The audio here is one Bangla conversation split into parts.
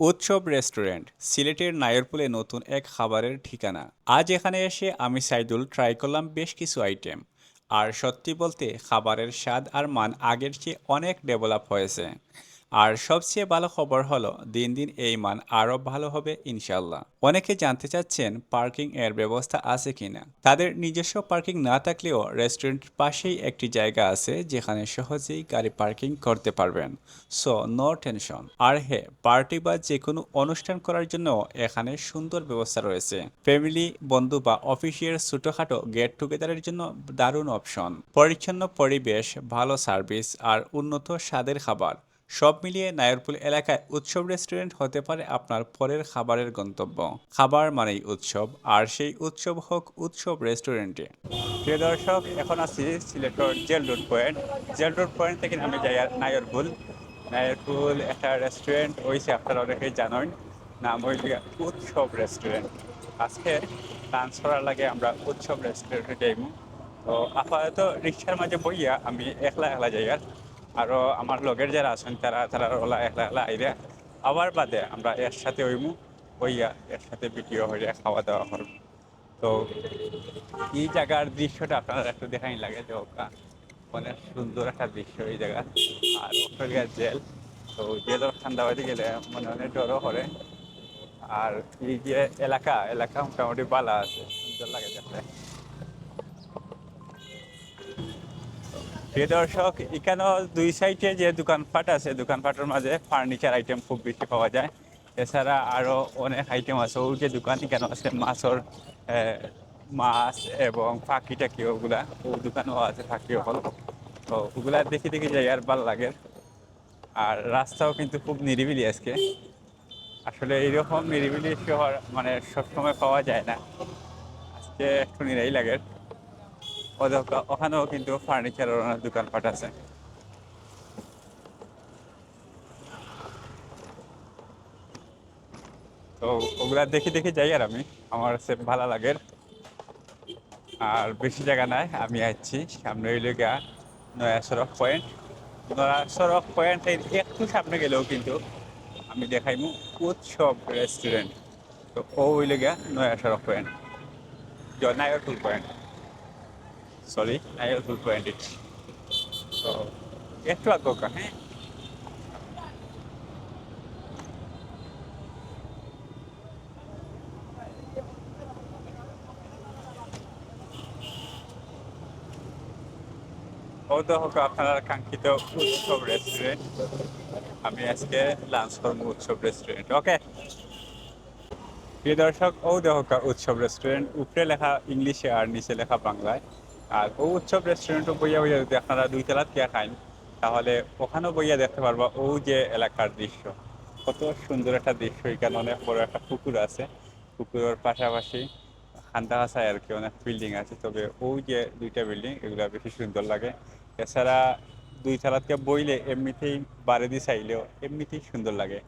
উৎসব রেস্টুরেন্ট সিলেটের নায়রপুলে নতুন এক খাবারের ঠিকানা। আজ এখানে এসে আমি সাইদুল ট্রাই করলাম বেশ কিছু আইটেম। আর সত্যি বলতে খাবারের স্বাদ আর মান আগের চেয়ে অনেক ডেভেলপ হয়েছে। আর সবচেয়ে ভালো খবর হলো দিন দিন এই মান আরও ভালো হবে ইনশাল্লাহ। অনেকে জানতে চাচ্ছেন পার্কিং এর ব্যবস্থা আছে কিনা। তাদের নিজস্ব পার্কিং না থাকলেও রেস্টুরেন্টের পাশেই একটি জায়গা আছে যেখানে সহজেই গাড়ি পার্কিং করতে পারবেন। So no tension. আর হ্যাঁ, পার্টি বা যে কোনো অনুষ্ঠান করার জন্য এখানে সুন্দর ব্যবস্থা রয়েছে। ফ্যামিলি, বন্ধু বা অফিসের ছোটখাটো গেট টুগেদারের জন্য দারুণ অপশন। পরিচ্ছন্ন পরিবেশ, ভালো সার্ভিস আর উন্নত স্বাদের খাবার সব মিলিয়ে নায়রপুল এলাকায় উৎসব রেস্টুরেন্ট হতে পারে আপনার পরের খাবারের গন্তব্য। খাবার মানেই উৎসব, আর সেই উৎসব হোক উৎসব রেস্টুরেন্টে। প্রিয় দর্শক, এখন আছি সিলেটের jail road point. Jail road point থেকে আমি যাই নায়রপুল। নায়রপুল একটা রেস্টুরেন্ট হয়েছে, আপনারা অনেকেই জানেন, নাম হয়েছে উৎসব রেস্টুরেন্ট। আজকে লাঞ্চ করার লাগে আমরা উৎসব রেস্টুরেন্টে যাইব। তো আপাতত রিক্সার মাঝে বইয়া আমি একলা একলা যাই। আরও আমার লগের যারা আছেন তারা তারা ওলা একলা একলা আইরে আবার বাদে আমরা এর সাথে হইমু, হইয়া এর সাথে ভিডিও হইয়া খাওয়া দাওয়া করব। তো এই জায়গার দৃশ্যটা আপনারা একটু দেখাই লাগে যে অনেক সুন্দর একটা দৃশ্য এই জায়গা। আর অস্ট্রেলিয়ার জেল, তো জেলের ঠান্ডাবাড়ি গেলে মনে অনেক ডরও করে। আর এই যে এলাকা এলাকা মোটামুটি বালা আছে, সুন্দর লাগে দেখতে। প্রিয় দর্শক, এখানেও দুই সাইডে যে দোকানপাট আছে, দোকানপাটের মাঝে ফার্নিচার আইটেম খুব বেশি পাওয়া যায়। এছাড়া আরও অনেক আইটেম আছে। ওই যে দোকান এখানে আছে মাছের, মাছ এবং ফাঁকি টাকি ওগুলা, ও দোকানও আছে ফাঁকি হল। তো ওগুলা দেখি দেখি যাই আর ভাল লাগে। আর রাস্তাও কিন্তু খুব নিরিবিলি আজকে। আসলে এইরকম নিরিবিলি শহর মানে সবসময় পাওয়া যায় না, আজকে একটু নিরাই লাগে। ওখানেও কিন্তু ফার্নিচারের অনেক দোকানপাট আছে। তো ওগুলা দেখি দেখি যাই আর আমার কাছে ভালো লাগে। আর বেশি জায়গা নাই, আমি আসছি সামনে হইলে গা নয়া সড়ক পয়েন্ট। নয়া সড়ক পয়েন্টের একটু সামনে গেলেও কিন্তু আমি দেখাইমু উৎসব রেস্টুরেন্ট। তো ও হইলে গা নয়া সড়ক point, Nayarpul point, sorry Nayarpul point. তো একটু আগে, হ্যাঁ। ও তো হোক আপনার কাঙ্ক্ষিত উৎসব রেস্টুরেন্ট। আমি আজকে লাঞ্চ করবো উৎসব রেস্টুরেন্ট, ওকে। প্রিয় দর্শক, ও দেহকা উৎসব রেস্টুরেন্ট, উপরে লেখা ইংলিশে আর নিচে লেখা বাংলায়। আর ও উৎসব রেস্টুরেন্টও বইয়া বইয়া যদি আপনারা দুই তলাত গিয়া খাইন, তাহলে ওখানেও বইয়া দেখতে পারবা ও যে এলাকার দৃশ্য। কত সুন্দর একটা দৃশ্য। এখানে অনেক বড় একটা পুকুর আছে, পুকুরের পাশাপাশি খান্ডা হাসায় আর কি অনেক বিল্ডিং আছে। তবে ওই যে দুইটা বিল্ডিং এগুলা বেশি সুন্দর লাগে। এছাড়া দুই তলাতকে বইলে এমনিতেই বাড়ি দিয়ে চাইলেও এমনিতেই সুন্দর লাগে।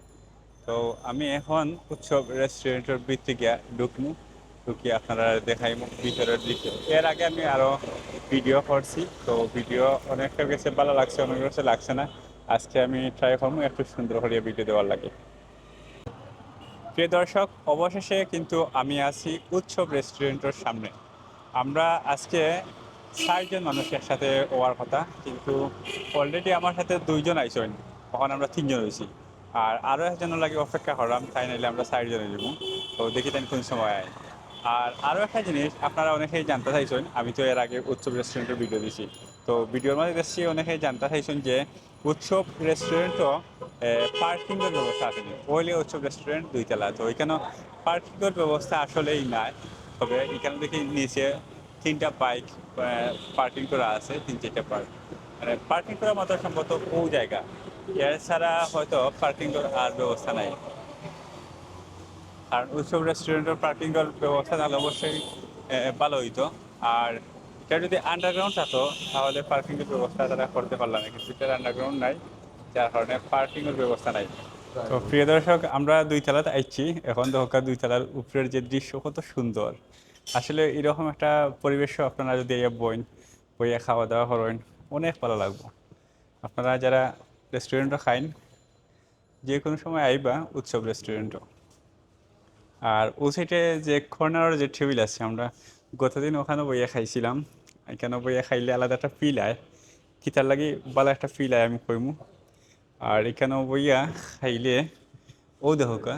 তো আমি এখন উৎসব রেস্টুরেন্টের ভিতরে গিয়া ঢুকমু, ঢুকিয়ে আপনারা দেখাই ভিতরের দৃশ্য। এর আগে আমি আরো ভিডিও করছি, তো ভিডিও অনেকটা কাছে ভালো লাগছে, অনেক কাছে লাগছে না। আজকে আমি ট্রাই করবো একটু সুন্দর করে ভিডিও দেওয়ার লাগে। প্রিয় দর্শক, অবশেষে কিন্তু আমি আছি উৎসব রেস্টুরেন্টের সামনে। আমরা আজকে ৬ জন মানুষ একসাথে হওয়ার কথা, কিন্তু অলরেডি আমার সাথে 2 জন আইসেন, তখন আমরা 3 জন হয়েছি। আর আরও একজনের লাগে অপেক্ষা করলাম, তাই নাইলে আমরা 4 জনে যাব। তো দেখি তাই কোন সময় আয়। আর আরও একটা জিনিস আপনারা অনেকেই জানতে চাইছেন, আমি তো এর আগে উৎসব রেস্টুরেন্টের ভিডিও দিছি। তো ভিডিওর মধ্যে দেখছি অনেকেই জানতে চাইছেন যে উৎসব রেস্টুরেন্টও পার্কিংয়ের ব্যবস্থা আছে নি। ওইলে উৎসব রেস্টুরেন্ট 2 তলা, তো ওইখানে পার্কিংয়ের ব্যবস্থা আসলেই নাই। তবে এখানে দেখি নিচে 3টা বাইক পার্কিং করা আছে, 3-4টা পার্ক, মানে পার্কিং করার মতো সম্ভবত ও জায়গা। এছাড়া হয়তো পার্কিং আর ব্যবস্থা নাই। আর উৎসব রেস্টুরেন্টের পার্কিং এর ব্যবস্থা তাহলে অবশ্যই ভালো হইতো। আর এটা যদি আন্ডারগ্রাউন্ড থাকতো তাহলে পার্কিং এর ব্যবস্থা তারা করতে পারলাম না, কিন্তু এটা আন্ডারগ্রাউন্ড নাই, যার কারণে পার্কিং এর ব্যবস্থা নাই। তো প্রিয় দর্শক, আমরা 2 তলাতে আইছি। এখন দেখা 2 তলার উপরের যে দৃশ্য কত সুন্দর। আসলে এরকম একটা পরিবেশ আপনারা যদি বইন, বইয়ে খাওয়া দাওয়া করেন, অনেক ভালো লাগবে। আপনারা যারা রেস্টুরেন্টে খাইন, যে কোনো সময় আইবা উৎসব রেস্টুরেন্টও। আর ও সাইডে যে কর্নারের যে টেবিল আছে, আমরা গতদিন ওখানে বইয়া খাইছিলাম। এখানে বইয়া খাইলে আলাদা একটা ফিল আয়, কিতার লাগি ভালো একটা ফিল আয় আমি কইমু। আর এখানেও বইয়া খাইলে ও দেখোকা,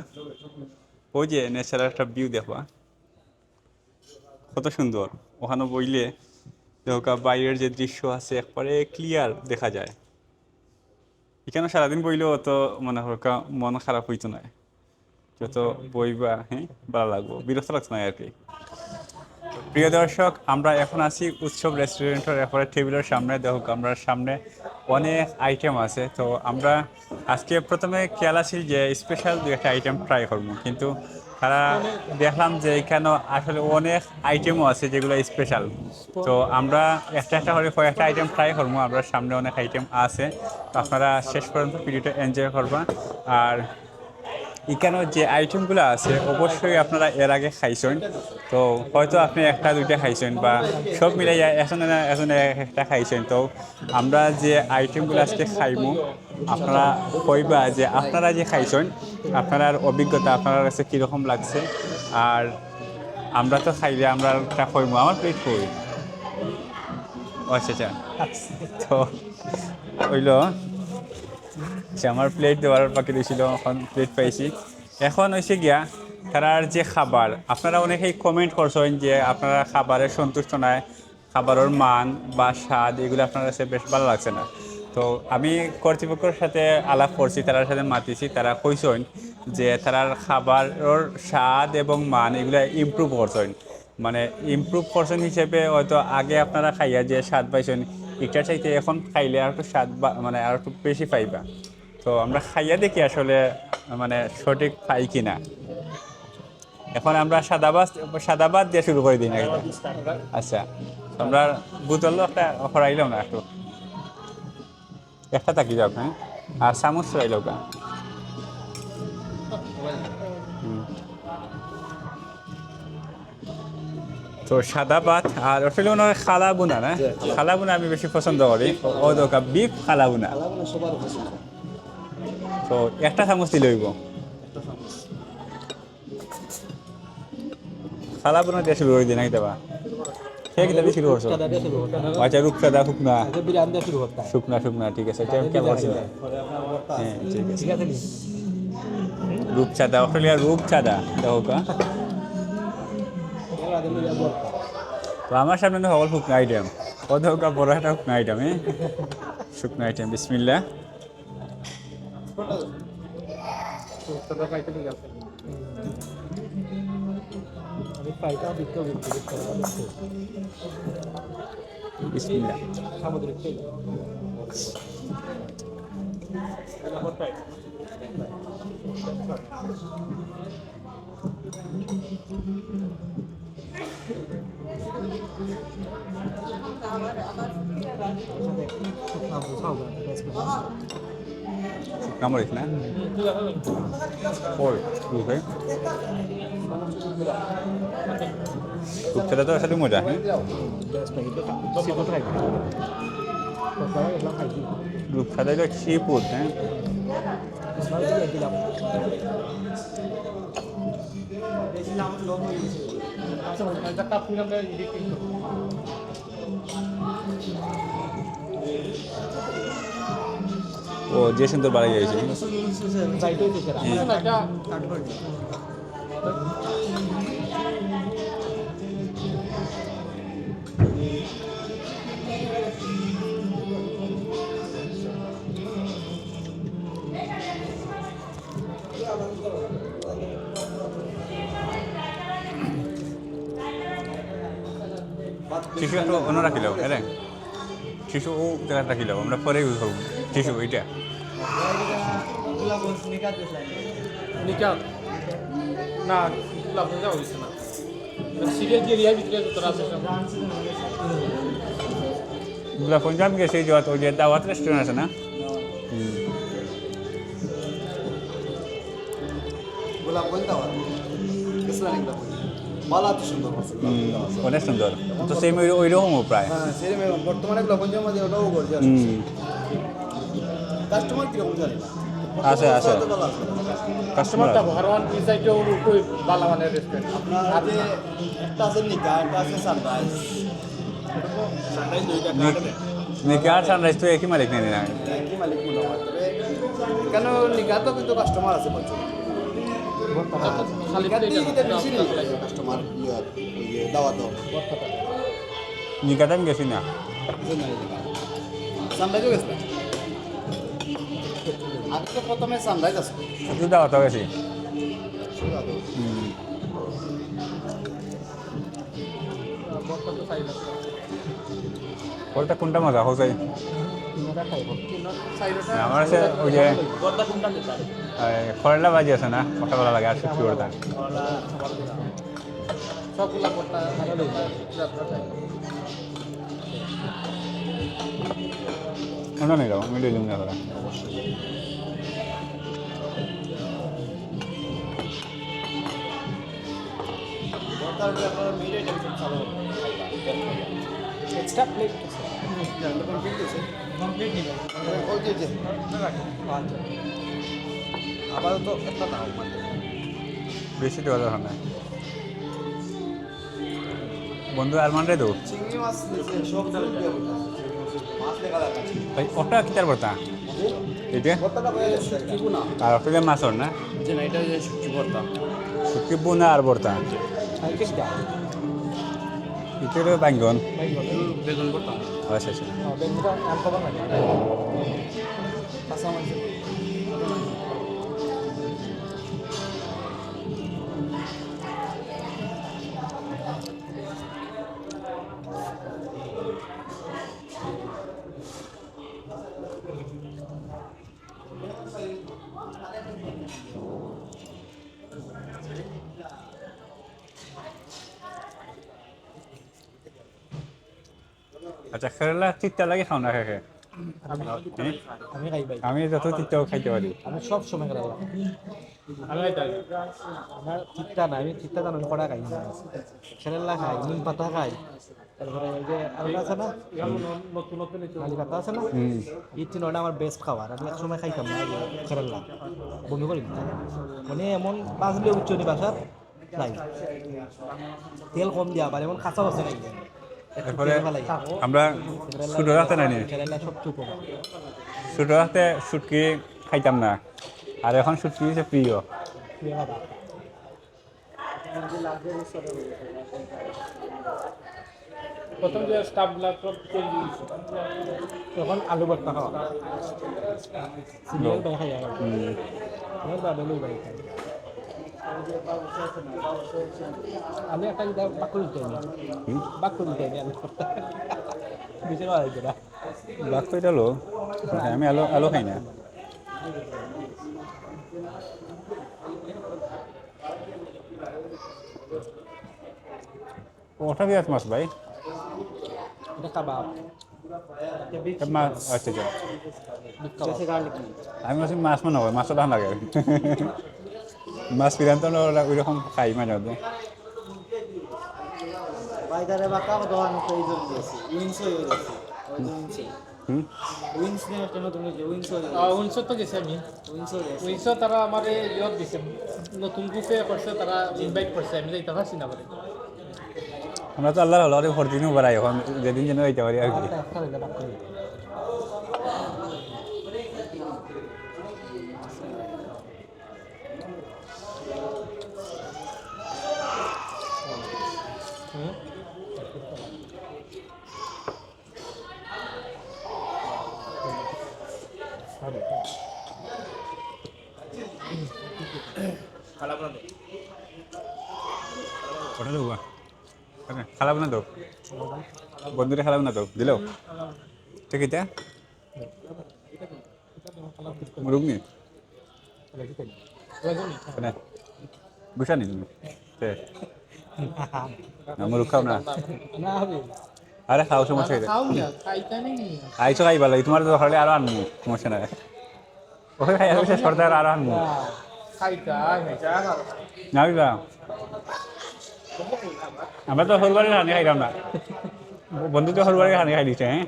ওই যে ন্যাচারাল একটা ভিউ দেখবা কত সুন্দর। ওখানে বইলে দেখোকা বাইরের যে দৃশ্য আছে একবারে ক্লিয়ার দেখা যায়। এখানে সারাদিন বইলেও অত মনে হোকা মন খারাপ হইতো না, যত বইবা হ্যাঁ ভালো লাগবো, বিরক্ত লাগতো না আর কি। প্রিয় দর্শক, আমরা এখন আছি উৎসব রেস্টুরেন্টের এরপরে টেবিলের সামনে। দেখো আমরা সামনে অনেক আইটেম আছে। তো আমরা আজকে প্রথমে খেয়াল আছি যে স্পেশাল দু একটা আইটেম ট্রাই করবো, কিন্তু তারা দেখলাম যে এখানে আসলে অনেক আইটেমও আছে যেগুলো স্পেশাল। তো আমরা একটা একটা করে কয়েকটা আইটেম ট্রাই করবো। আমরা সামনে অনেক আইটেম আছে, তো আপনারা শেষ পর্যন্ত ভিডিওটা এনজয় করবা। আর এখানেও যে আইটেমগুলো আছে অবশ্যই আপনারা এর আগে খাইছেন, তো হয়তো আপনি একটা দুইটা খাইছেন বা সব মিলাইয়া এখন এখন একটা খাইছেন। তো আমরা যে আইটেমগুলো আজকে খাইমু, আপনারা কইবা যে আপনারা যে খাইছেন আপনার অভিজ্ঞতা আপনার কাছে কীরকম লাগছে। আর আমরা তো খাইলে আমরা একটা কইমু আমার প্লেট কই। আচ্ছা আচ্ছা, তো হইল যে আমার প্লেট দেওয়ার বাকি রয়েছিল, এখন প্লেট পাইছি। এখন হয়েছে গিয়া তারার যে খাবার, আপনারা অনেকেই কমেন্ট করছেন যে আপনারা খাবারে সন্তুষ্ট নয়, খাবারের মান বা স্বাদ এগুলো আপনার কাছে বেশ ভালো লাগছে না। তো আমি কর্তৃপক্ষের সাথে আলাপ করছি, তার সাথে মাতিছি, তারা কইছেন যে তারার খাবারের স্বাদ এবং মান এগুলো ইমপ্রুভ করছেন। মানে ইমপ্রুভ করছেন হিসেবে হয়তো আগে আপনারা খাইয়া যে স্বাদ পাইছেন এটার চাইতে এখন খাইলে আর একটু স্বাদ মানে আর একটু বেশি পাইবা। তো আমরা খাইয়া দেখি আসলে মানে সঠিক পাই কিনা। এখন আমরা সাদাবাদ দিয়ে শুরু করে দিই না? আচ্ছা, আমরা বোতল একটা হরাইলাম না একটু, একটা থাকি যাও হ্যাঁ, আর চামচ হরাইলাম কা। তো সাদা ভাত আর আসলে ওনার খালা বুনা না, খালা বুনা আমি বেশি পছন্দ করি। ও দোকা বিফ খালা বুনা। তো একটা চামচ দিলে হইব। খালা বুনা দিয়ে শুরু করে দিই নাকি দেবা? সে কি দাবি শুরু করছো? আচ্ছা, রূপসাদা শুকনা শুকনা শুকনা, ঠিক আছে, এটা কেমন ছিল? হ্যাঁ ঠিক আছে, রূপচাঁদা, অস্ট্রেলিয়ার রূপচাঁদা দেখো কা। তো আমার সামনে তো সকল শুকনো আইটেম, কত বড় একটা শুকনো আইটেম, হ্যাঁ শুকনো আইটেম। বিসমিল্লাহ। বিসমিল্লাহ। শুকনা মরিচ না? ওই রূপচাঁদা তো আসলে মজা, হ্যাঁ রূপসাদা হলো সি ফুড, হ্যাঁ। ও যে সুন্দর বাড়াই গেছে। টিস্যু একটু অন্য রাখিলাম, হ্যাঁ টিস্যু ও জায়গায় রাখিলাম, আমরা পরে ইউজ করবো টিস্যু ওইটা। পঞ্জাব গেছে ওই যে দাওয়াত রেস্টুরেন্ট আছে না? অনেক সুন্দর, তো সেম ওই রকম প্রায়। বর্তমানে কাস্টমার কিরকম জানি না, আছে আছে কাস্টমার তোমারটা ভগবান এই সাইডেও কই বালা মানে রেস্টুরেন্ট আপনার যে একটা আছে নিকা একটা আছে সানরাইজ সানরাইজ দুইটা কার্ডে নিকা আর সানরাইজ তো একই মালিক নেই না একই মালিক মনে হয় তবে এখানেও নিকা তো কিন্তু কাস্টমার আছে প্রচুর খালি নিকার প্লেট দিকে বেশি নেই কাস্টমার দাওয়া তো নিকাটা আমি গেছি না সানরাইজও গেছে আগে তো প্রথমে সানরাইজ আছে শুধু দাওয়াত গেছি বর্তমানে সাইড আছে ওটা কোনটা মজা হোসাই তিনটা খাইব সাইডটা আমার আছে ওই যে গর্দা কোনটা নিতে করলা ভাজি আছে না ওটা ভালো লাগে আর শুক্তি ওটা সবগুলা করতে ভালো লাগে ওটা নেই যাবো আমি লইলাম না ওরা তারপরে আপনারা মিড আইটেম সব ভালো এক্সট্রা প্লেট আছে কমপ্লিট আছে কমপ্লিট নিবে ওই যে আপাতত একটা দাও মানে বেশি দেওয়া যাবে না বন্ধু আলমানরে দো চিংড়ি মাছ নিচে সব দাম দিয়ে মাছ দেখা যাচ্ছে ভাই ওটা কিতার বর্তা এটা কতটা করে শুটকি বুনা আর ওটা যে মাছর না যে না এটা যে শুটকি ভর্তা শুটকি বোনা আর বর্তা আর কেটা এটা বাঙ্গন বেগুন ভর্তা আচ্ছা আচ্ছা বেগুনটা আম কবা না কাঁচা মাছ আচ্ছা খেলা চিত্তা লাগে খাও না খেয়ে আমি খাই ভাই আমি যত চিত্তাও খাইতে পারি আমি সব সময় খাই আমি খাই আমার চিত্তা না আমি চিত্তা জানো কড়া খাই খেলা খাই নিম পাতা খাই তারপরে ওই যে আর আছে না নতুন নতুন নালি পাতা আছে না এই তিনটা আমার বেস্ট খাবার আমি এক সময় খাইতাম না খেলা বমি করি মানে এমন বাজলে উচ্চ নি বাসার নাই তেল কম দিয়া আবার এমন কাঁচা আছে খাই এরপরে আমরা ছোটো রাখতে নাই খেলা সব চুপ ছোটো রাখতে শুটকি খাইতাম না আর এখন শুটকি হচ্ছে প্রিয় প্রথম যে স্টাফগুলা সব তখন আলু ভর্তা খাওয়া সিরিয়াল বাই খাই আমার বাবা বাই খাই আমি একটা যেটা বাকুল দিতে বাকুল দিতে আমি বুঝতে পারছি না লাগ করে দিলো আমি আলো আলো খাই না ওটা বিরাট মাছ ভাই এটা কাবাব মাছ আচ্ছা আচ্ছা জেসে গার্লিক আমি বলছি মাছ মনে হয় মাছটা ধান লাগে মাছ পিরান্ত ওই রকম খাই মানে বাইদারে বাকা দোকান কই জন দিয়েছে উইন্স হয়ে গেছে ওই যে উইন্স উইন্স নিয়ে একটা নতুন যে উইন্স হয়ে গেছে উইন্সো তো গেছে আমি উইন্স হয়ে গেছে উইন্সো তারা আমার ইয়ত দিছে নতুন বুফে করছে তারা ইনভাইট করছে আমি যাইতে পারছি না বলে আমরা তো আল্লাহ হলো আর ফরদিনও বাড়াই এখন যেদিন যেন হইতে পারি আর কি ওটা দেবো খালাব না তো বন্ধুরে খালাব না তো দিল ঠিক আছে মুরুগ নি গুছা নি তুমি না মুরুগ খাও না আরে খাও সমস্যা আইসো খাই ভালো তোমার তো হলে আরো আনবো সমস্যা নাই ওকে খাই আসবে সর্দার আরো আনবো না বিবা আমরা তো হরবারের হানি খাইলাম না বন্ধু তো হরবারের হানি খাই দিচ্ছে হ্যাঁ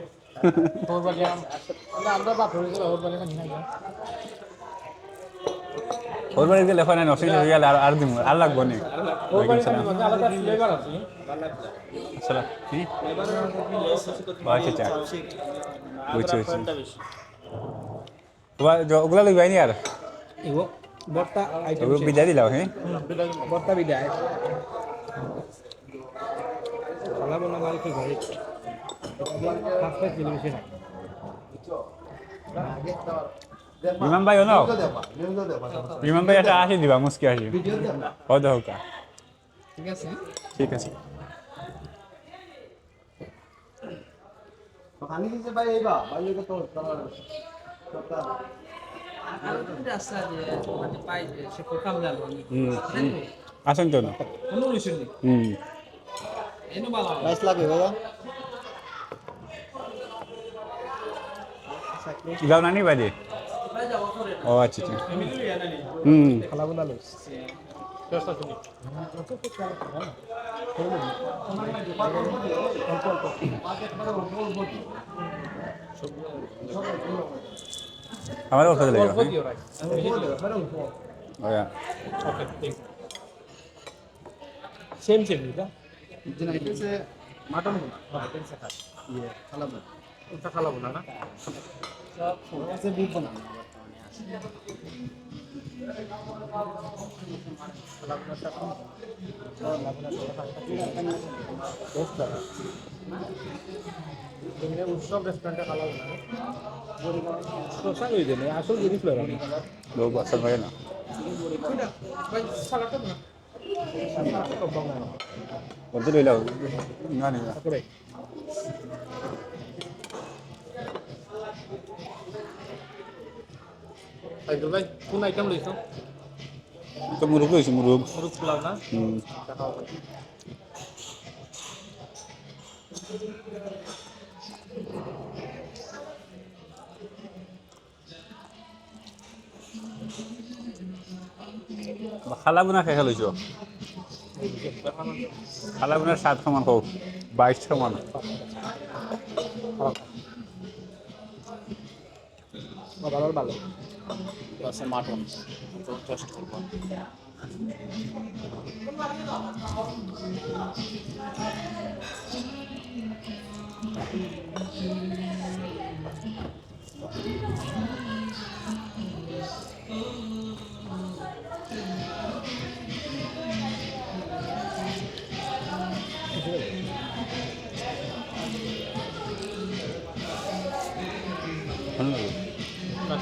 আমরা বাপ হয়ে গেল ওর বলে খানি খাই ওর বাড়ি গেলে ওখানে নসিন হয়ে গেলে আর দিব আর লাগবো নি ওয়ালাইকুম সালাম আলাদা ফ্লেভার আছে আসসালাম কি আচ্ছা বুঝছি বুঝছি ওগুলা লই বাইনি আর এগো বর্তা আইটেম ওগুলো বিদায় দিলাম হ্যাঁ বর্তা বিদায় খালা বলা মাল কি ঘরে পাঁচ পাঁচ কিলো বেশি নাই ইমাম ভাই নাও ইমাম ভাই এটা আসি দিবা মুস্কি আসি ও দহকা ঠিক আছে ঠিক আছে পানি দিতে ভাই এইবা ভাই এটা তো আসেন তো না রাইস লাগবে ভাইয়া যাও নানি বাড়ি ও আচ্ছা আচ্ছা খালা বলা লইস আমার ওষুধ লেগে ওয়া সেম সেম এটা মাটন ওটা খালা বলা না আছে বিফ বানানো উৎসব রেস্টুরেন্টে খালা বলা প্রসাদ হয়ে যাবে আসল জিনিস লয় লোক আসল ভাই না বলতে লইলাও না না আইদুল ভাই কোন আইটেম লইছ তো মুরগ হয়েছে মুরগ মুরগ পোলাও না খালা বুনা খাই খেলাইছ খালা বুনার 7 সমান হোক 22 সমান ভালো ভালো আছে মাটন টেস্ট করব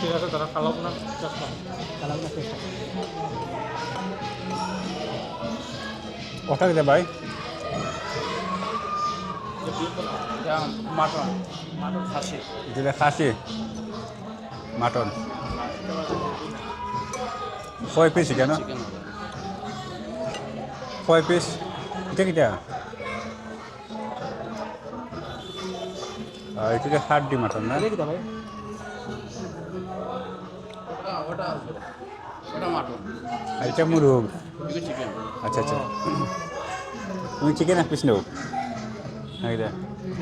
ঠিক আছে তারা খালা বলা চেষ্টা খালা বলা চেষ্টা ওটা দিতে ভাই মাটন মাটন খাসি দিলে খাসি মাটন কয় পিস কেন কয় পিস এটা কিটা এটা হাড্ডি মাটন না দেখি ভাই ওটা ওটা মাটন আর এটা মুরগ এটা চিকেন আচ্ছা আচ্ছা তুমি চিকেন এক পিস নেও এইটা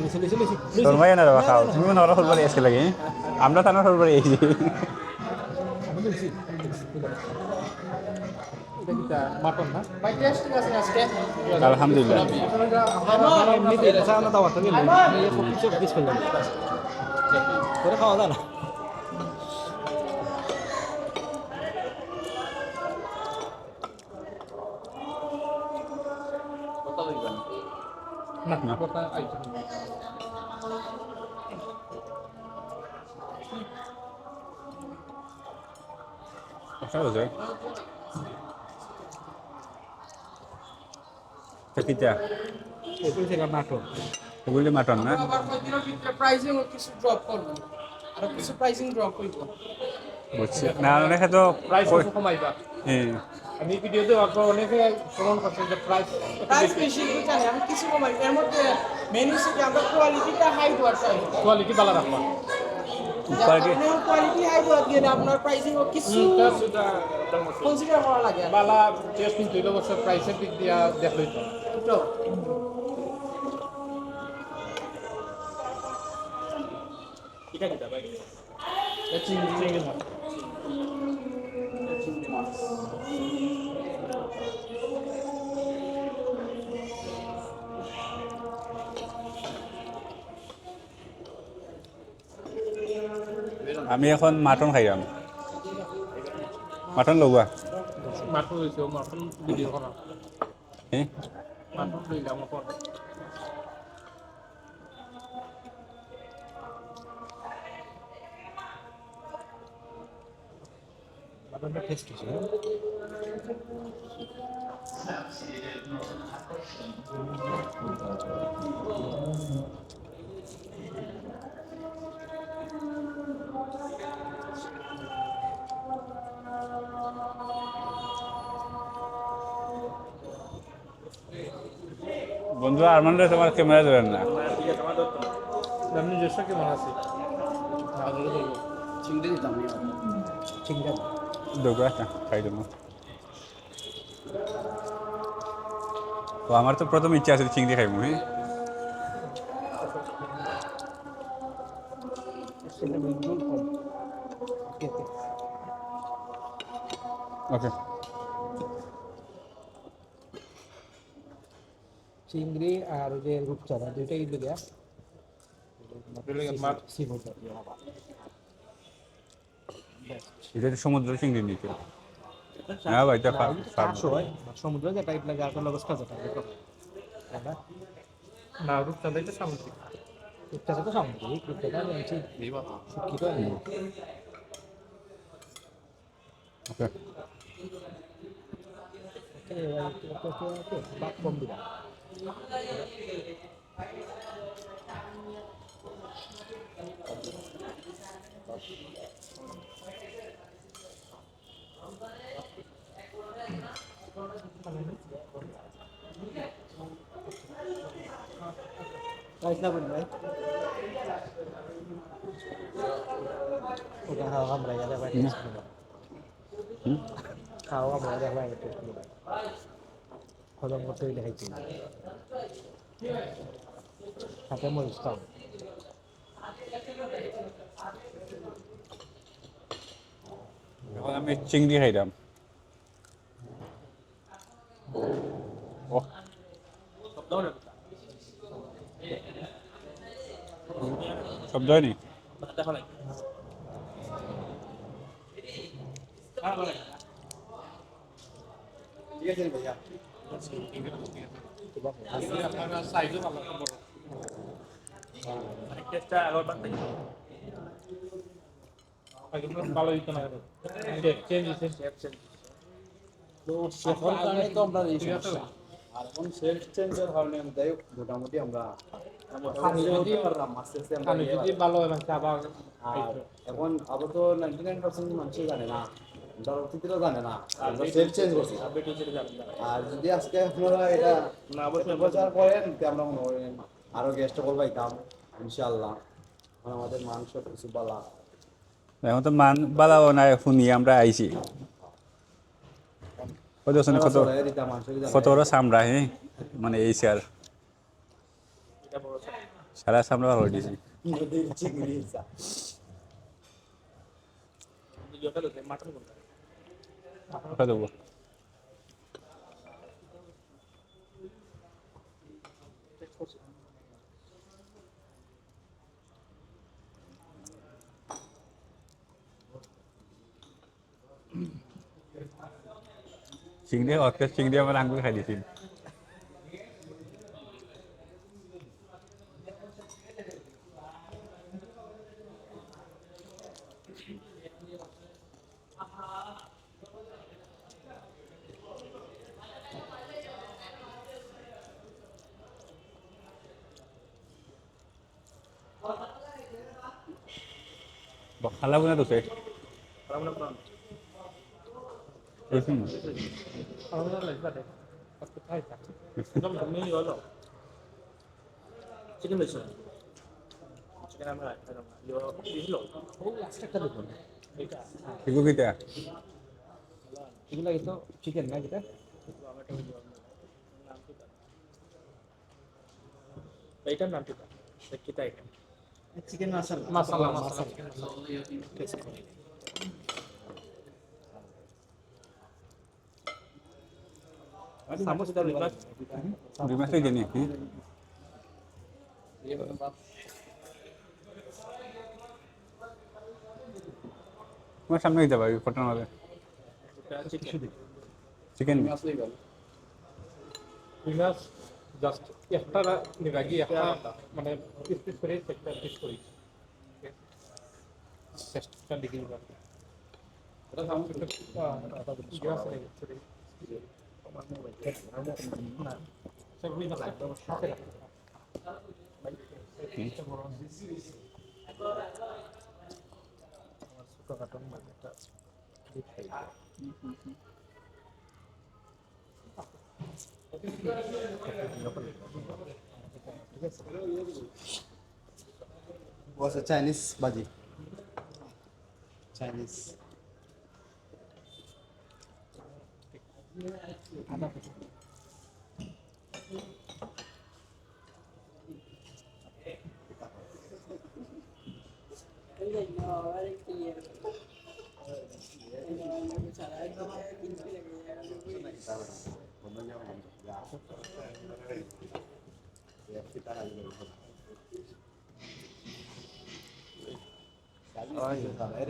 লিসি লিসি লিসি তোর ভাই না রাখা খাও তুমি মনে হল বাড়ি এসে লাগে আমরা তানোর হল বাড়ি এই মাটন না ভাই টেস্ট ঠিক আছে আজকে আলহামদুলিল্লাহ আমরা এমনিতে এটা চাওয়া দাওয়া তো গেলে এই খুব কিছু পিস করলাম করে খাওয়া যায় না না কথা আইটেম আচ্ছা বুঝে কিটা এগুলো থেকে নাটক ওগুলি মাটন না আবার কয়েকদিনের ভিতরে প্রাইসিং কিছু ড্রপ করবো আর কিছু প্রাইসিং ড্রপ করব বুঝছি না অনেকে তো প্রাইস কমাইবা হ্যাঁ আমি ভিডিওতে অল্প অনেকে কমেন্ট করছেন যে প্রাইস প্রাইস বেশি জানি আমি কিছু কমাই এর মধ্যে মেনু থেকে আমরা কোয়ালিটিটা হাই দেওয়ার চাই কোয়ালিটি ভালো রাখবা কোয়ালিটি কোয়ালিটি হাই দেওয়ার দিয়ে আপনার প্রাইসিং কিছু কনসিডার করা লাগে বালা টেস্ট কিন্তু এটা অবশ্য প্রাইসের দিক দিয়া দেখলেই তো তো এটা কিটা ভাই চিংড়ি চিংড়ি মাছ চিংড়ি মাছ আমি এখন মাটন খাইলাম মাটন লগোৱা মাটন লৈছে মাটন ভিডিঅ' কৰা হে মাটন লৈ যাম অকল মাটনটা টেস্ট হয়েছে বন্ধুরা আরমান্ডে তোমার ক্যামেরা ধরেন না আমি নিজস্ব কেমন আছে চিংড়ি দিতাম চিংড়া দেখো একটা খাই দেবো তো আমার তো প্রথম ইচ্ছা আছে চিংড়ি খাইবো হ্যাঁ সেটা বিলকুল কম ওকে চিংড়ি আর ওই যে রূপচাঁদা দুইটাই দিলে সিফুড এটা তো সমুদ্র চিংড়ি নিচে হ্যাঁ ভাই এটা চাষ হয় সমুদ্র যে টাইপ লাগে আর কোনো অবস্থা যেটা না রূপচাঁদা এটা সামুদ্রিক রূপচাঁদা তো সামুদ্রিক রূপচাঁদা শিক্ষিত ওকে বাদ কম দিবা রাইস না বলি ভাই ওটা খাওয়া আমরা যারা বাইরে খাওয়া আমরা যারা বাইরে হজম করতে হইলে খাইতে সাথে মরিচ খাও এখন আমি চিংড়ি খাইলাম ও শব্দ হয়নি ঠিক আছে ভাইয়া সাইজও ভালো বড় টেস্টটা আরো বাড়তে আগে তো ভালো দিত না চেঞ্জ হয়েছে তো শেফের কারণে তো আমরা এই সমস্যা আর এখন সেলফ চেঞ্জের কারণে আমরা মোটামুটি আমরা যদি আমি যদি ভালো এবং খাবার আর এখন আবার তো 99% মানুষই জানে না যারা অতিথিরা জানে না আমরা সেলফ চেঞ্জ করছি আর যদি আজকে আপনারা এটা না অবশ্যই প্রচার করেন তে আমরা মনে করেন আরো গেস্ট কল পাইতাম ইনশাআল্লাহ এখন আমাদের মাংস কিছু বালা এখন তো মান বালাও নাই শুনি আমরা আইছি কত কত দিতাম মাংস কত বড় চামড়া হ্যাঁ মানে এই স্যার সারা চামড়া হয়ে দিছি মাটন করতে ওটা দেবো চিংড়ি অর্থে চিংড়ি আমার আঙ্গুল খাই দিয়েছি খালা কোনে তো সে আমরা লাগবে কত খাই তা একদম তুমি হলো চিকেন বেশি চিকেন আমরা খাইলাম না ইলো ও লাস্ট একটা দেখুন এটা এগুলো কিটা এগুলো তো চিকেন না এটা এইটার নাম কি তাই চিকেন মশলা মাসালা মাসালা সামোস দাও দুই মাস হয়ে জানি তোমার সামনে দিতে পারি ফটো হবে চিকেন বিনাস জাস্ট একটা নিরাগি একটা মানে পিস পিস করে একটা পিস করি চেষ্টা দেখি এটা সামনে গ্যাস নেই না সেগুলি না কার্টন মানে একটা was a Chinese bhaji. Chinese.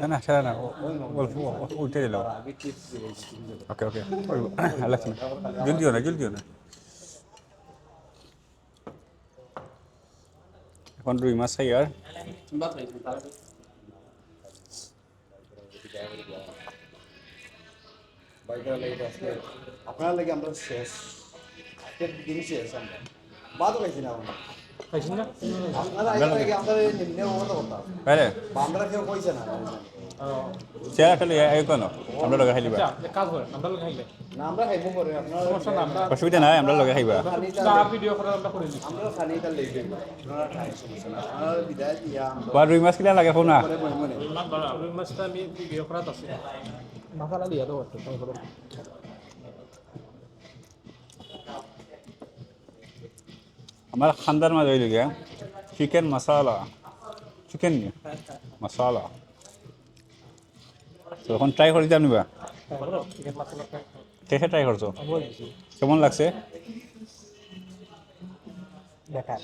না না সেটা না অল্প উল্টে দিল ওকে ওকে লাগছে না জলদিও না জলদিও না এখন রুই মাছ খাই আর আপনার লাগে আমরা শেষ আজকের দিন শেষ আমরা বাদও খাইছি না আমরা খাইছেন না আপনারা আগে লাগে আমরা নিম্নে কথা বলতাম বাইরে আমরা কেউ কইছে না চেয়ার একটা এই কেন আমরা লগে খাই দিবা আচ্ছা এক কাজ করেন আমরা লোক খাইলে না আমরা খাইবো পরে আপনারা সমস্যা না আমরা অসুবিধা নাই আমরা লগে খাইবা চা ভিডিও করে আমরা করে দিচ্ছি আমরা খানিটা লেগে আপনারা খাই সমস্যা না আপনারা বিদায় দিয়া বা রুই মাছ কিনা লাগে ফোন না পরে মনে রুই মাছটা আমি ভিডিও করাত আছে মশলা দিয়ে দেবো একটু তাই করে আমার খানদার মাঝে হইল গিয়া চিকেন মশালা চিকেন মশালা তো এখন ট্রাই করে দিতাম নিবা চিকেন মশলা কেসে ট্রাই করছো বলছি কেমন লাগছে বেকার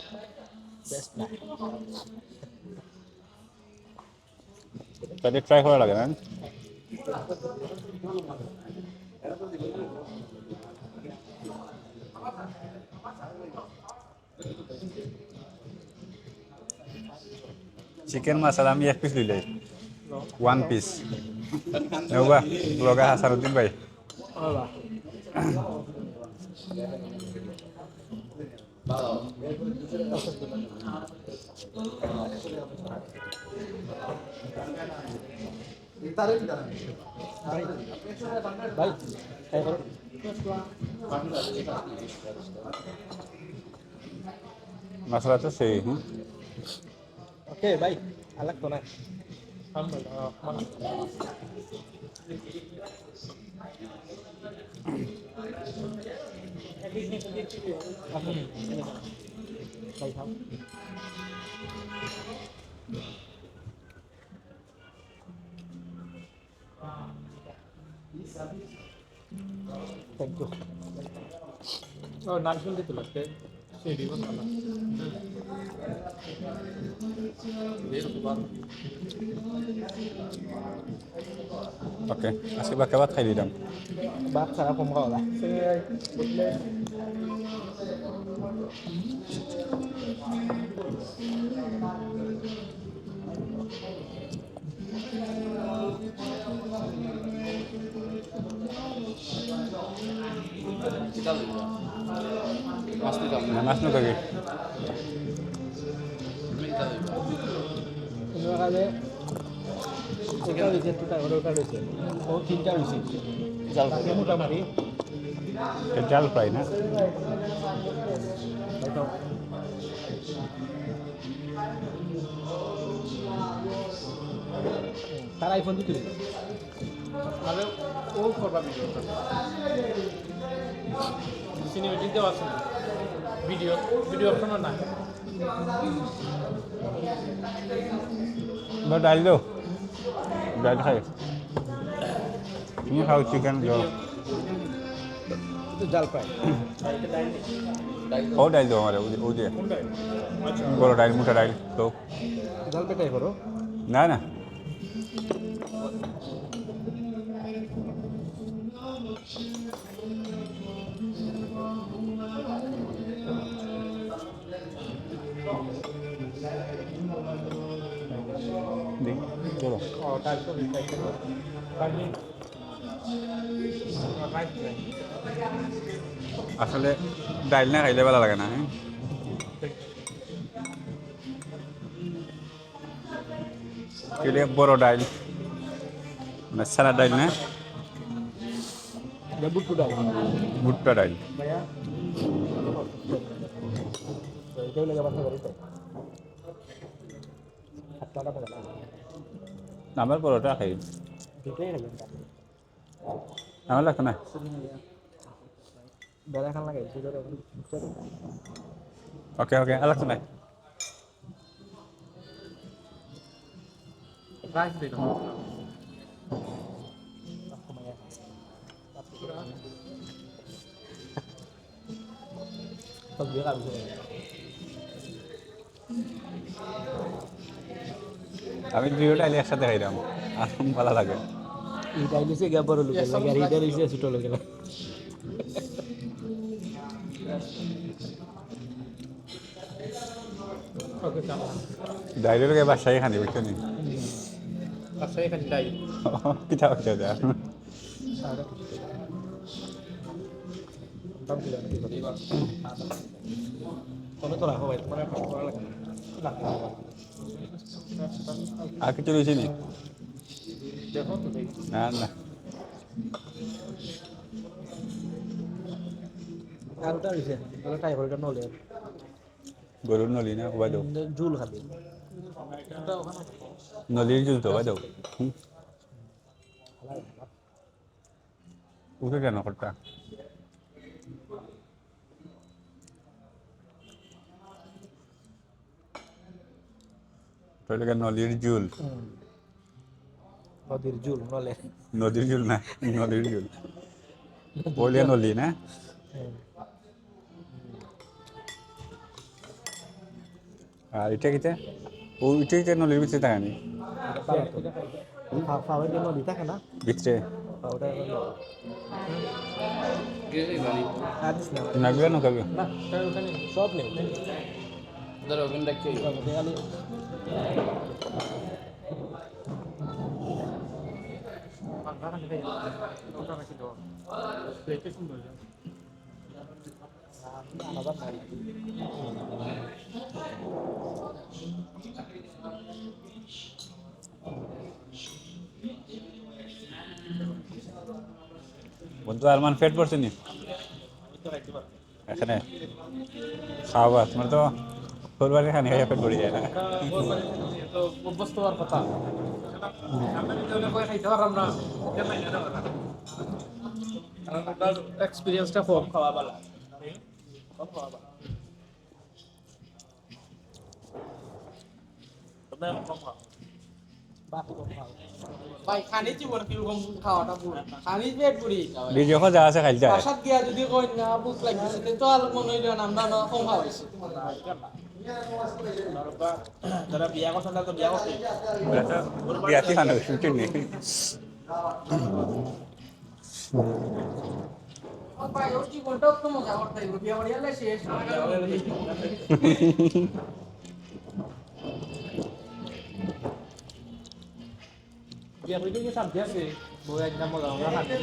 বেস্ট না তাহলে ট্রাই করা লাগে না চিকেন মশলা আমি এক পিস লইলে 1 পিস নেবা লগা হাসানুদ্দিন ভাই তারে কি জানেন ভাই তাই করো মশলা তো সেই ওকে ভাই আলাগ তো না Thank you. Oh, national itu lah, kayak CD pun sama. ওকে আজকে বা কেবাত খাই দিলাম Bak, sarap mo ka lah. না মাছ নো কবি Ini kali kita bisa kita udah bisa. Oh, cinta bisa. Jalan mudah mari. জাল ফ্রাই না তার আইফোন দিতে আরে ও করবা ভিডিও সিনেমেটিক দেওয়া আছে ভিডিও অপশন না বা ডাল দাও ডাল খাই তুমি খাও চিকেন দাও itu jal fry ও ডাল দাও আমার ও দিয়ে বড় ডাল মোটা ডাল তো jal pe kai karo না না আসলে ডাইল না খাইলে ভালো লাগে না হ্যাঁ কেলে বড় ডাইল মানে সারা ডাইল না বুট্টু ডাল ভুট্টা ডাইল ভাইয়া এটাও লেগে বাসা করি তো হাতটা টাকা আমার পরোটা খাই দুটোই খেলেন আমার লাগতো না বেলা খান লাগে ওকে ওকে আর লাগতো না রাইস দিন সব দিয়ে খাবি আমি দুটো ডাইল একসাথে খাইলাম আর ভালো লাগে এই ডাইলিসে গিয়ে বড় লোকের লাগে আর এই ডাইলিসে ছোট লোকের লাগে ডাইলের লগে বাসায় খানি বুঝছো নি আচ্ছা এখানে ডাই পিঠা হচ্ছে যা দাম দিলাম কোনো তো রাখো ভাই তোমার কষ্ট করা লাগে আর কিছু রয়েছে নি দেখো তো দেখি না না আর ওটা রয়েছে ওটা টাই করে নলে গরুর নলি না কবাই দাও জুল খাবে ওটা ওখানে নলির জুল তো কবাই দাও উঠে কেন করতা তাহলে নলির জুল নদীর জুল নলে নদীর জুল না নলির জুল বলে নলি না আর এটা কিতে ও এটা কিতে নলির ভিতরে থাকে নি খাওয়ার জন্য নদী থাকে না ভিতরে ওটা আদিস না নাগবে না কবে না ওখানে সব নেই ধরো ওখানে রাখি বন্ধু আরমান পেট পড়ছে নি এখানে খাওয়া তোমার তো ফোরবারে খানি খাইয়া পেট পড়ে যায় না অভ্যস্ত হওয়ার কথা খাইতে পারলাম না এক্সপিরিয়েন্সটা কম খাওয়া ভালো কম খাওয়া ভালো তোমরা কম খাও বাকি কম খাও ভাই খানি জীবন কিরকম খাওয়াটা পুরো খানি পেট পুরি খাওয়া ভিডিও যা আছে খাইল যায় বাসাত গিয়া যদি কই না বুক লাগছে তো আর মনে হইল না আমরা না কম খাওয়াইছি যারা বিয়া করছেন তারা তো বিয়া করছে বিয়াতি খানো শুটিং নেই ভাই ওর জীবনটা তো মজা করতে হইব বিয়া বাড়ি আলে শেষ বিয়া হইলে কি শান্তি আছে বউ একদম মজা আমরা শান্তি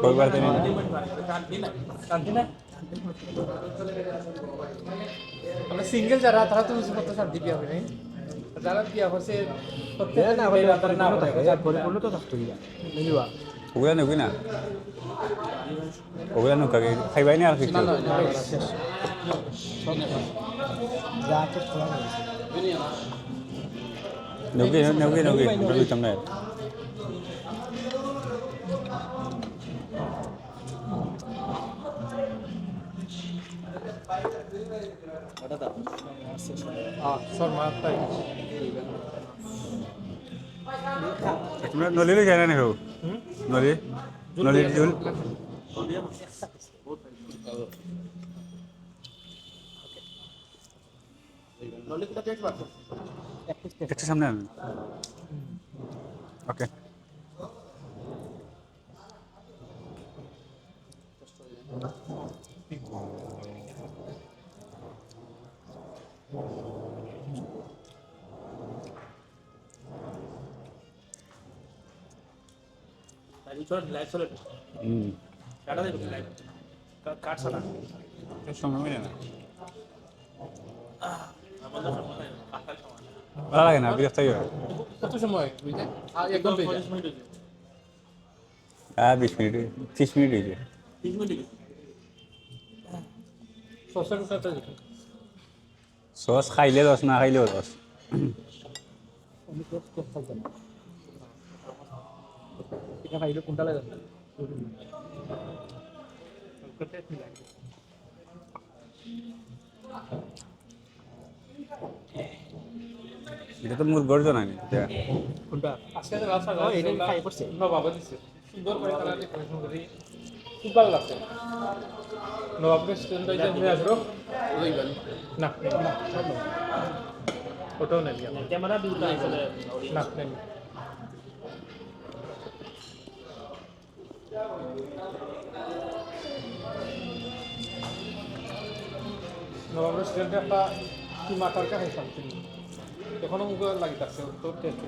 কয়বার দিন শান্তি না শান্তি না আমরা সিঙ্গেল যারা তারা তো বুঝি কত শান্তি বিয়া হয় নাই যারা বিয়া করছে না পরিপূর্ণ তো থাকতো বুঝবা ওগুলা নুকি না ওগুলা নুকা খাইবাই না আর কিছু যা আছে খোলা নুকি নুকি নুকি নুকি তোমরা তোমরা নলিলে যায় না নেও নলি নলির জুল একটু সামনে আন ওকে সময় মিলে না ভালো লাগে না বিরক্ত হয়ে যায়। কত সময় বুঝলে একদম পেয়ে যায় 20 মিনিট 30 মিনিট হয়েছে সসের সাথে সস খাইলে 10 না খাইলেও 10 আমি তো খাইতে না এটা খাইলে কোনটা লাগে এটা তো মুরগর জন্য না কোনটা আজকে রাস্তা ও এটা খাই পড়ছে না বাবা দিছে সুন্দর করে তারা ডেকোরেশন করে খুব ভালো লাগছে নবাব রেস্টুরেন্ট যাইতে হয়ে আসবো ওইবার না না ওটাও নেই ক্যামেরা দুটো আসলে না নেই নবাব রেস্টুরেন্টে একটা কিমা তরকা খাইছিলাম এখনো মুখে লাগিতেছে তোর টেস্ট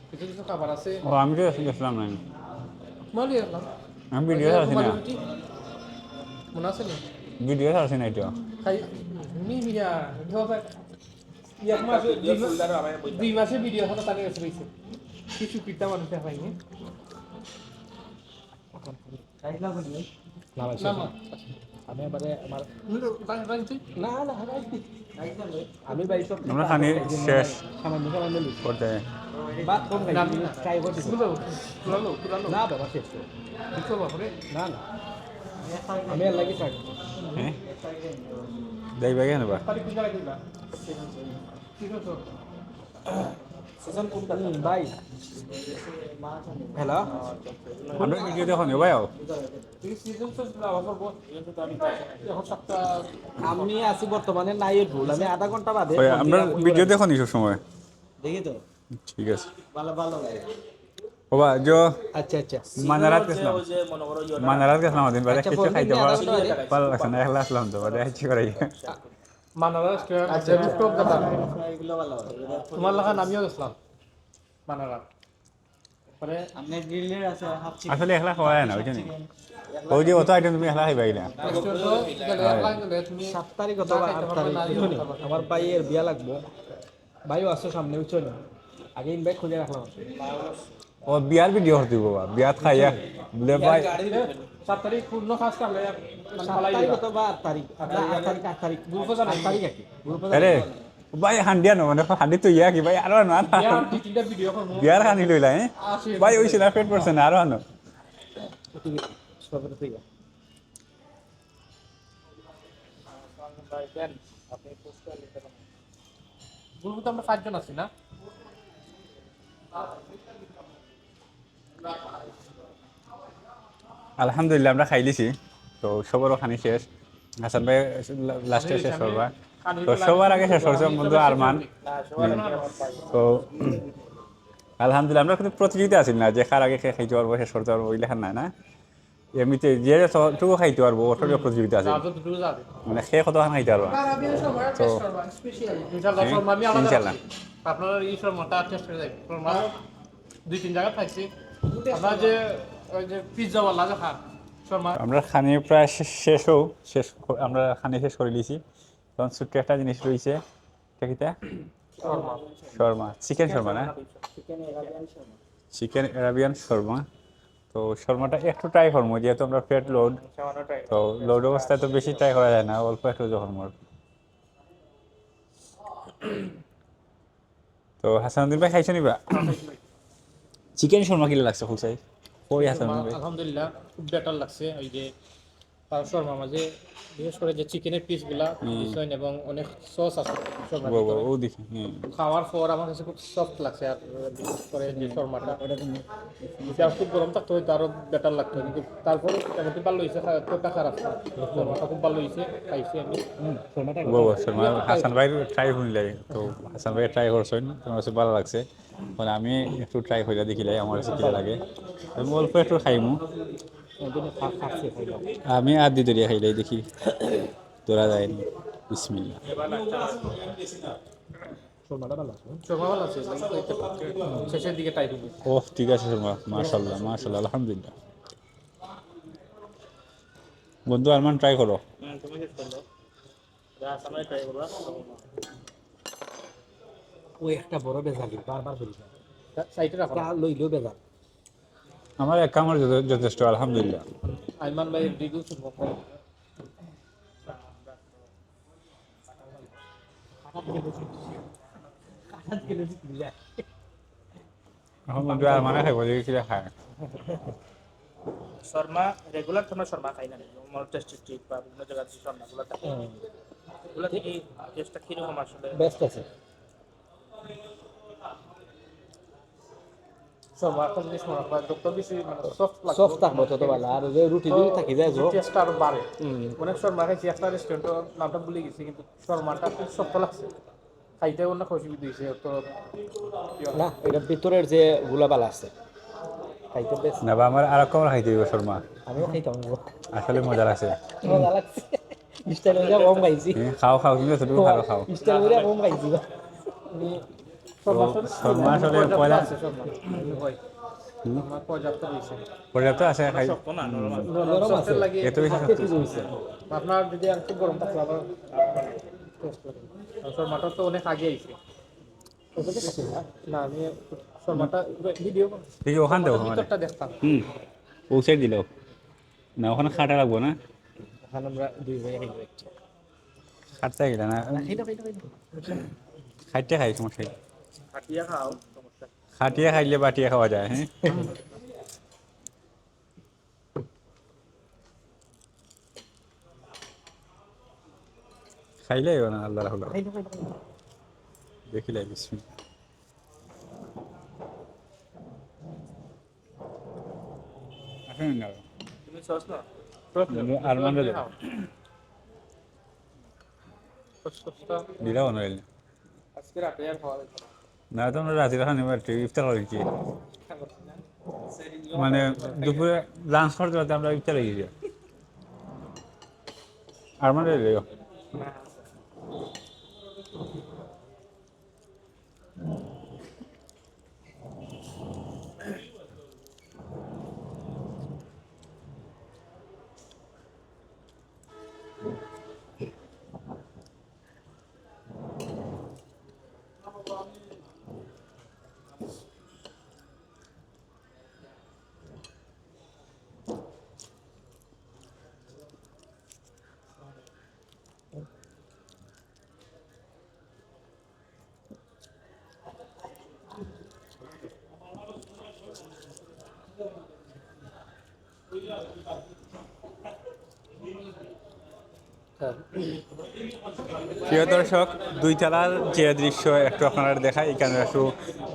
কিছু কিছু খাবার আছে ও আমি তো গেছিলাম না মালি এলাম আমি ভিডিও আছে না মনে আছে না ভিডিও আছে না এটা খাই মিয়া ধোবা এক মাস 2 মাসের ভিডিও এখনো তাদের কাছে রয়েছে কিছু পিঠা মানুষ পাইনি না আমি এবারে আমার না না আমি বাড়ি সব আমরা খানি শেষ সামান্য সামান্য করতে বা কম খাই ট্রাই করছি তুলালো না বাবা শেষ কিছু বাপরে না না আমি আর লাগি থাক হ্যাঁ যাই বাগে না বা তারিখ কোন জায়গায় দিলা ঠিক আছে ভাই হ্যালো আমরা ভিডিও দেখো নি ভাই আমি আছি বর্তমানে নাই ভুল আমি আধা ঘন্টা বাদে ওই আমরা ভিডিও দেখো নি সব সময় দেখি তো ঠিক আছে ভালো ভালো লাগে বাবা জো আচ্ছা আচ্ছা মানারাত গেছিলাম মানারাত গেছিলাম দিন বাদে আচ্ছা, কিছু পরদিন খাইতে আধা ঘন্টা বাদে? ভালো লাগছে না একলা আসলাম তো বাদে ইচ্ছে করে মানারা রেস্টুরেন্ট আচ্ছা রুফটপ দাদা তোমার লাগা আমিও গেছিলাম মানারা পরে আপনার গ্রিলের আছে হাফ আসলে একলা খাওয়া যায় না বুঝছেন ওই যে অত আইটেম তুমি একলা খাইবা গেলে রেস্টুরেন্ট তুমি 7 তারিখ অথবা 8 তারিখ বুঝছো নি? আমার ভাইয়ের বিয়া লাগবো ভাইও আসছে সামনে বুঝছো নি? আগে ইনভাইট খুঁজে রাখলাম ও বিয়ার ভিডিও হতে বাবা বিয়াত খাইয়া বলে ভাই 7 তারিখ পূর্ণ কাজ করলে 7 তারিখ অথবা 8 তারিখ 8 তারিখ গ্রুপে জানা 8 তারিখ কি গ্রুপে আরে ভাই হান্ডিয়া ন মানে হান্ডি তো ইয়া কি ভাই আরো না ইয়ার দুই তিনটা ভিডিও করব বিয়ার খানি লইলা ভাই ওইছিল পেট পড়ছে না আরো আনো সবের থেকে গ্রুপে তো আমরা 5 জন আছি না আলহামদুলিল্লাহ আমরা খাইলিছি তো সবারও খানি শেষ হাসান ভাই লাস্টে শেষ করবা তো সবার আগে শেষ করছে বন্ধু আরমান তো আলহামদুলিল্লাহ আমরা কিন্তু প্রতিযোগিতা আছি না যে কার আগে খাইতে পারবো শেষ করতে পারবো ওই লেখার নাই না এমনিতে যে যতটুকু খাইতে পারবো ওটার প্রতিযোগিতা আছে মানে খেয়ে কতখান খাইতে পারবো তো ইনশাল্লাহ আপনারা এই শর্মাটা টেস্ট করে দেখবেন শর্মা 2-3 জায়গা খাইছি আমরা যে ওই যে পিজ্জা ওয়ালা যে খান শর্মা আমরা খানি প্রায় আমরা খানি শেষ করে নিয়েছি তখন ছোট্ট একটা জিনিস রয়েছে এটা শর্মা চিকেন শর্মা না চিকেন অ্যারাবিয়ান শর্মা তো শর্মাটা একটু ট্রাই করবো যেহেতু আমরা পেট লোড তো লোড অবস্থায় তো বেশি ট্রাই করা যায় না অল্প একটু যখন মোর তো হাসানুদ্দিন ভাই খাইছো নিবা চিকেন শর্মা কিলো লাগছে ফুলসাই ওই হাসানুদ্দিন ভাই আলহামদুলিল্লাহ খুব বেটার লাগছে ওই যে শর্মা মাঝে বিশেষ করে যে চিকেনের পিসগুলা ডিজাইন এবং অনেক সস আছে শর্মার ভিতরে। ও দেখি খাওয়ার পর আমার কাছে খুব সফট লাগছে আর বিশেষ করে যে শর্মাটা এটা খুব গরম থাকতো হয়তো আরো বেটার লাগতো কিন্তু তারপরে মোটামুটি ভালো হয়েছে তোরটা খারাপ না শর্মাটা খুব ভালো হয়েছে খাইছি আমি শর্মাটা শর্মা হাসান ভাই ট্রাই শুনলে তো হাসান ভাই ট্রাই করছেন তোমার কাছে ভালো লাগছে মানে আমি একটু ট্রাই করে দেখিলে আমার কাছে কিলা লাগে আমি অল্প একটু খাইমু আমি আর দি দরিয়া খাইলাই দেখি তোরা যায়নি বিসমিল্লাহ শর্মাটা ভালো আছে শর্মা ভালো আছে শেষের দিকে টাইপ হবে। ওহ ঠিক আছে শর্মা, মাশাল্লাহ মাশাল্লাহ, আলহামদুলিল্লাহ। বন্ধু আরমান ট্রাই করো। তুমি শেষ করলো সামনে ট্রাই করবা। ওই একটা বড় বেজালি বারবার বলি সাইটে রাখো তা লইলেও বেজাল আমার এক কামড় যথেষ্ট, আলহামদুলিল্লাহ। আইমান ভাই রিভিউ শুনবো। এখন বন্ধু আরমানে খাইব, দেখি কিরা খায়। শর্মা রেগুলার তোমরা শর্মা খাই না আমার টেস্ট স্ট্রিট বা বিভিন্ন জায়গায় যে শর্মাগুলো থাকে এগুলো থেকে টেস্টটা কিরকম আসলে বেস্ট আছে শর্মা একটা জিনিস মনে হয় যত বেশি মানে সফট লাগে সফট থাকবো তত ভালো আর যে রুটি দিয়ে থাকি যায় যে টেস্টটা আরো বাড়ে। অনেক শর্মা খাইছি একটা রেস্টুরেন্ট নামটা ভুলে গেছি কিন্তু শর্মাটা খুব শক্ত লাগছে খাইতে অনেক অসুবিধা হয়েছে তো না এটা ভিতরের যে গুলাবালা আছে খাইতে বেশ না বা আমার আর এক কামড় খাইতে দিব শর্মা, আমিও খাইতাম আসলে মজা লাগছে। মজা লাগছে স্টাইল করে কম খাইছি খাও খাও, কিন্তু যতটুকু ভালো খাও। স্টাইল করে কম খাইছি শর্মা আসলে পয়লা পর্যাপ্ত হয়েছে পর্যাপ্ত আছে, খাই শক্ত না নরম আছে লাগে এত বেশি হাতে কিছু হইছে আপনার যদি আর একটু গরম থাকলে আবার টেস্ট লাগে শর্মাটা তো অনেক আগে আইছে না আমি শর্মাটা ভিডিও দেখি ওখান দেবো আমার। ভিতরটা দেখতাম পৌঁছাই দিল না, ওখানে খাটা লাগবো না, এখন আমরা দুই ভাই খাইবো একটু খাটতে গেলে না, খাইতে খাই সমস্যা নেই। কাটিয়া খাও সমস্যা খাটিয়ে খাইলে বাটিয়ে খাওয়া যায়। হ্যাঁ খাইলে না আল্লাহ রাহুল দেখিলে বিসমিল্লাহ। আসেন না তুমি সস না আরমান রে দাও। সসটা দিলাও নইল আজকে রাতে আর খাওয়া যাবে না, তো আমরা রাতে খাওয়া নেবার ইফতার করি কি, মানে দুপুরে লাঞ্চ করতে করতে আমরা ইফতার হয়ে গেছি। আরমান রে দিও। প্রিয় দর্শক, দুই তলার যে দৃশ্য একটু আপনারা দেখাই, এখানে একটু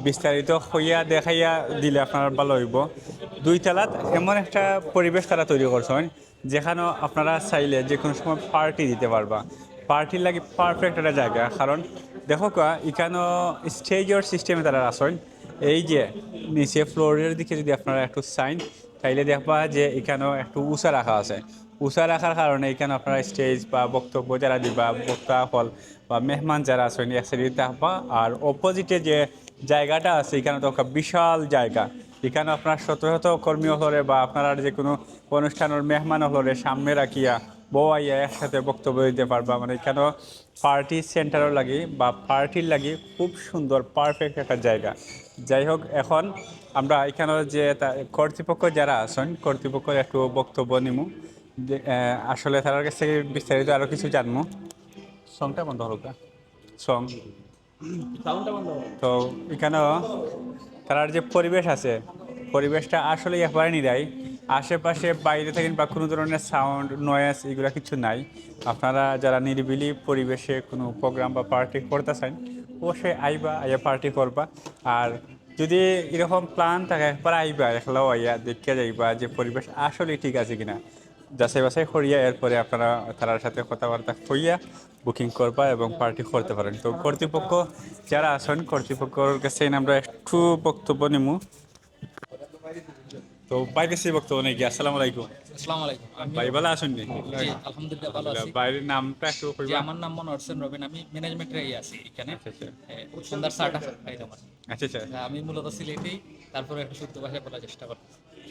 বিস্তারিত হইয়া দেখাইয়া দিলে আপনারা ভালো হইব। দুই তলাত এমন একটা পরিবেশ তারা তৈরি করছেন যেখানে আপনারা চাইলে যে কোনো সময় পার্টি দিতে পারবা। পার্টির লাগে পারফেক্ট একটা জায়গা, কারণ দেখো এখানেও স্টেজের সিস্টেমে তারা আসেন। এই যে নিচে ফ্লোরের দিকে যদি আপনারা একটু চাইন তাইলে দেখবা যে এখানেও একটু উঁচা রাখা আছে। উঁচা রাখার কারণে এখানে আপনারা স্টেজ বা বক্তব্য যারা দিবা, বক্তা হল বা মেহমান যারা আছেন এক সাইডে থাকবা, আর অপোজিটে যে জায়গাটা আছে এখানে তো একটা বিশাল জায়গা। এখানে আপনার শত শত কর্মী হলরে বা আপনারা যে কোনো অনুষ্ঠানের মেহমান হলরে সামনে রাখিয়া বউয়াইয়া একসাথে বক্তব্য দিতে পারবা। মানে এখানেও পার্টি সেন্টারও লাগি বা পার্টির লাগি খুব সুন্দর পারফেক্ট একটা জায়গা। যাই হোক, এখন আমরা এখানে যে কর্তৃপক্ষ যারা আছেন কর্তৃপক্ষের একটু বক্তব্য নিমু, যে আসলে তার কাছ থেকে বিস্তারিত আরও কিছু জানবো। সংটা বন্ধ হলো সং তো এখানেও তার যে পরিবেশ আছে পরিবেশটা আসলে একবারে নিরাই। আশেপাশে বাইরে থাকেন বা কোনো ধরনের সাউন্ড নয়েস এগুলো কিছু নাই। আপনারা যারা নিরিবিলি পরিবেশে কোনো প্রোগ্রাম বা পার্টি করতে চান অবশ্যই আইবা, আইয়া পার্টি করবা। আর যদি এরকম প্ল্যান থাকে একবার আইবা, একলাও আইয়া দেখে যাইবা যে পরিবেশ আসলে ঠিক আছে কিনা, যাচাই বাছাই করিয়া এরপরে আপনারা তার সাথে কথাবার্তা কইয়া বুকিং করবা এবং পার্টি করতে পারেন। তো কর্তৃপক্ষ যারা আছেন কর্তৃপক্ষের কাছে আমরা একটু বক্তব্য নিমু। তো পাই গেছি বক্তব্য নাকি? আসসালামু আলাইকুম। আসসালামু আলাইকুম। ভাই ভালো আছেন নি? জি, আলহামদুলিল্লাহ ভালো আছি। বাইরের নামটা একটু জি, কইবা? আমার নাম মনোয়ার হোসেন রবিন। আমি ম্যানেজমেন্টে আছি এখানে। আচ্ছা আচ্ছা সন্ধ্যার চাটা খাই আমার। আচ্ছা আচ্ছা আমি মূলত সিলেটি, তারপরে একটু শুদ্ধ ভাষায় বলার চেষ্টা করি।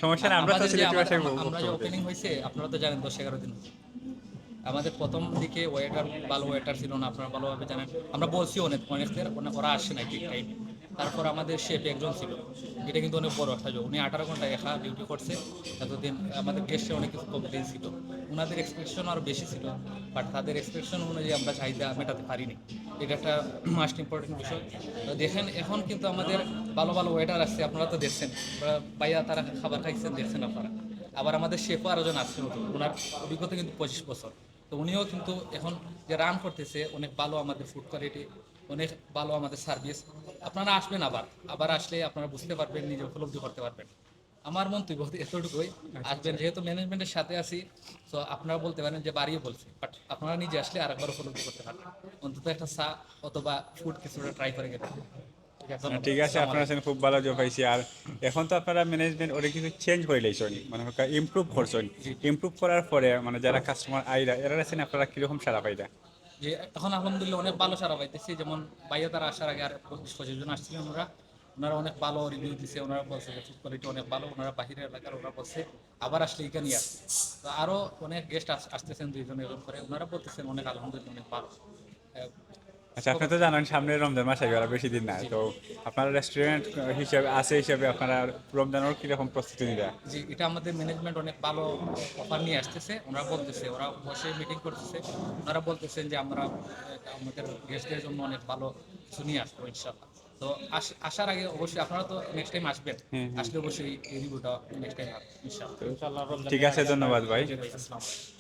সমস্যা নেই, আমরা তো আমাদের যে সিলেটি ভাষায় আমরা যে ওপেনিং হয়েছে আপনারা তো জানেন 10-11 দিন। আমাদের প্রথম দিকে ওয়েটার ভালো ওয়েটার ছিল না, আপনারা ভালোভাবে জানেন। আমরা বলছি অনেকদের ওরা আসে না ঠিক টাইমে। তারপর আমাদের শেফ একজন ছিল, এটা কিন্তু অনেক বড় একটা যোগ। উনি 18 ঘন্টা একা ডিউটি করছে এতদিন। আমাদের গেস্টের অনেক কিছু কমপ্লেন ছিল, ওনাদের এক্সপেকশন আরও বেশি ছিল, বাট তাদের এক্সপেকশন অনুযায়ী আমরা চাহিদা মেটাতে পারিনি। এটা একটা মাস্ট ইম্পর্টেন্ট বিষয়। তো দেখেন এখন কিন্তু আমাদের ভালো ভালো ওয়েটার আসছে, আপনারা তো দেখছেন, ভাইয়া তারা খাবার খাইছেন দেখছেন আপনারা। আবার আমাদের শেফও আরও জন আসছে নতুন, ওনার অভিজ্ঞতা কিন্তু 25 বছর। তো উনিও কিন্তু এখন যে রান করতেছে অনেক ভালো, আমাদের ফুড কোয়ালিটি অনেক ভালো, আমাদের সার্ভিস। আপনারা আসবেন, আবার আবার আসলে আপনারা বুঝতে পারবেন, নিজে উপলব্ধি করতে পারবেন। আমার মন্তব্য এতটুকুই। আসবেন, যেহেতু ম্যানেজমেন্টের সাথে আছি, তো আপনারা বলতে পারেন যে বাড়িয়ে বলছি, বাট আপনারা নিজে আসলে আরেকবার উপলব্ধি করতে পারবেন। অন্তত একটা চা অথবা ফুড কিছুটা ট্রাই করে গেলেন। ঠিক আছে, আপনারা আছেন খুব ভালো জব পাইছি। আর এখন তো আপনারা ম্যানেজমেন্ট অনেক কিছু চেঞ্জ করে লাইছেন, মানে ইমপ্রুভ করছেন। ইমপ্রুভ করার পরে মানে যারা কাস্টমার আইরা এরা আছেন আপনারা কিরকম সারা পাইরা? যে এখন আলহামদুলিল্লাহ অনেক ভালো সারা পাইতেছি। যেমন ভাইয়া তারা আসার আগে আর 25-25 জন আসছিলেন, ওনারা অনেক ভালো রিভিউ দিচ্ছে। ওনারা বলছে যে ফুড কোয়ালিটি অনেক ভালো। ওনারা বাহিরের এলাকার, ওনারা বলছে আবার আসলে এখানে আসছে। তো আরও অনেক গেস্ট আসতেছেন 2 জন এরকম করে, ওনারা বলতেছেন অনেক আলহামদুলিল্লাহ অনেক ভালো। আচ্ছা, আপনি তো জানেন সামনে রমজান মাস আসবে, আর বেশি দিন নাই। তো আপনারা রেস্টুরেন্ট হিসাবে আছে হিসাবে আপনারা রমজানের কিরকম প্রস্তুতি নিতে? জি, এটা আমাদের ম্যানেজমেন্ট অনেক ভালো অফার নিয়ে আসতেছে। ওনারা বলতেছে, ওরা বসে মিটিং করতেছে, ওনারা বলতেছেন যে আমরা আমাদের গেস্টদের জন্য অনেক ভালো কিছু নিয়ে আসবো ইনশাআল্লাহ। তো আসার আগে অবশ্যই আপনারা তো নেক্সট টাইম আসবেন, আসলে অবশ্যই এই রিভিউটা নেক্সট টাইম হবে ইনশাআল্লাহ। ঠিক আছে, ধন্যবাদ ভাই। জি ভাই, আসসালামু আলাইকুম।